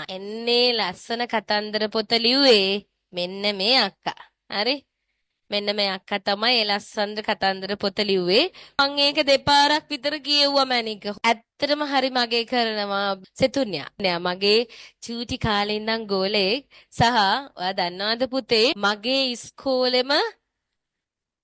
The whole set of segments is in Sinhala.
එන්නේ ලස්සන කතන්දර පොත ලිව්වේ මෙන්න මේ අක්කා. හරි? මෙන්න මේ අක්කා තමයි ඒ ලස්සන කතන්දර පොත ලිව්වේ. මං ඒක දෙපාරක් විතර කියෙව්වා මැනික. ඇත්තටම හරි මගේ කරනවා සෙතුන්යා. නෑ මගේ චූටි කාලේ ඉඳන් ගෝලෙක් සහ ඔයා දන්නවද පුතේ මගේ ඉස්කෝලෙම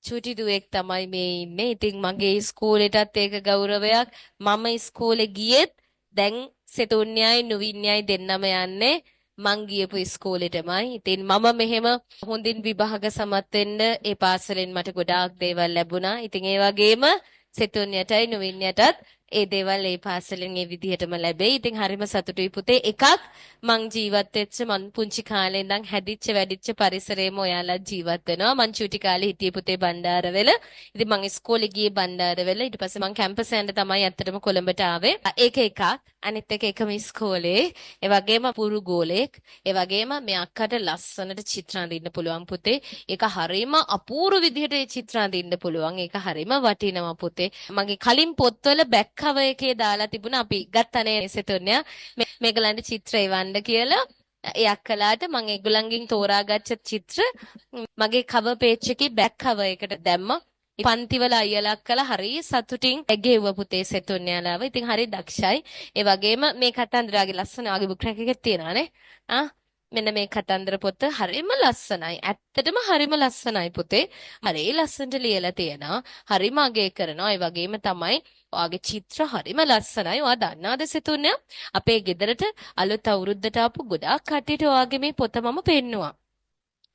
චූටි දුවෙක් තමයි මේ ඉන්නේ. ඉතින් මගේ ඉස්කෝලේටත් ඒක ගෞරවයක්. මම ඉස්කෝලේ ගියෙත් දැන් සෙතුන්යයි නුවින්යයි දෙන්නම යන්නේ මං ගියපු ඉස්කෝලේටමයි. ඉතින් මම මෙහෙම හොඳින් විභාග සමත් වෙන්න ඒ පාසලෙන් මට ගොඩාක් දේවල් ලැබුණා. ඉතින් ඒ වගේම සෙතුන්යටයි නුවින්යටත් ඒ දේවල් ඒ පාසලෙන් ඒ විදිහටම ලැබෙයි. ඉතින් හරිම සතුටුයි පුතේ. එකක් මං ජීවත් වෙච්ච මං පුංචි කාලේ ඉඳන් හැදිච්ච වැඩිච්ච පරිසරයේම ඔයාලා ජීවත් වෙනවා. මං චූටි කාලේ හිටියේ පුතේ බණ්ඩාරවෙල. ඉතින් මං ඉස්කෝලේ ගියේ බණ්ඩාරවෙල. ඊට පස්සේ මං කැම්පස් යන්න තමයි ඇත්තටම කොළඹට ආවේ. ඒක එකක්. අනිත් එක එකම ඉස්කෝලේ. ඒ වගේම පුරු ගෝලෙක්. ඒ වගේම මේ අක්කට ලස්සනට චිත්‍ර අඳින්න පුළුවන් පුතේ. ඒක හරීම අපූර්ව විදිහට ඒ චිත්‍ර අඳින්න පුළුවන්. ඒක හරීම වටිනවා පුතේ. මගේ කලින් පොත්වල බැක් කවර් එකේ දාලා තිබුණා අපි ගත්තනේ සෙතුන්යා මේගොල්ලන්ට චිත්‍ර එවන්න කියලා. ඒ අක්කලාට මම ඒගොල්ලන්ගෙන් තෝරාගත්ත චිත්‍ර මගේ කවර් පේජ් එකේ බැක් කවර් එකට දැම්මා. පන්තිවල අයියලා අක්කලා හරි සතුටින් ඇගෙව්ව පුතේ සෙතුන්යාලාව. ඉතින් හරි දක්ෂයි. ඒ වගේම මේ කතන්දරාගේ ලස්සන ආගේ බුක් රැක් එකේ තියෙනවානේ. මෙන්න මේ කතන්දර පොත හරිම ලස්සනයි. ඇත්තටම හරිම ලස්සනයි පුතේ. හරි ලස්සනට ලියලා තියෙනවා. හරිම අගය කරනවා. ඒ වගේම තමයි ඔයාගේ චිත්‍ර හරිම ලස්සනයි. ඔයා දන්නවද සෙතුන්යා? අපේ ගෙදරට අලුත් අවුරුද්දට ආපු ගොඩාක් කට්ටියට ඔයාගේ මේ පොත මම පෙන්නුවා.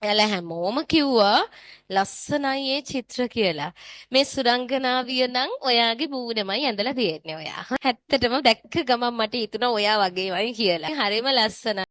එයාලා හැමෝම කිව්වා ලස්සනයි ඒ චිත්‍ර කියලා. මේ සුරංගනාවිය නම් ඔයාගේ මූණමයි ඇඳලා තියෙන්නේ ඔයා. ඇත්තටම දැක්ක ගමන් මට හිතුණා ඔයා වගේමයි කියලා. හරිම ලස්සනයි.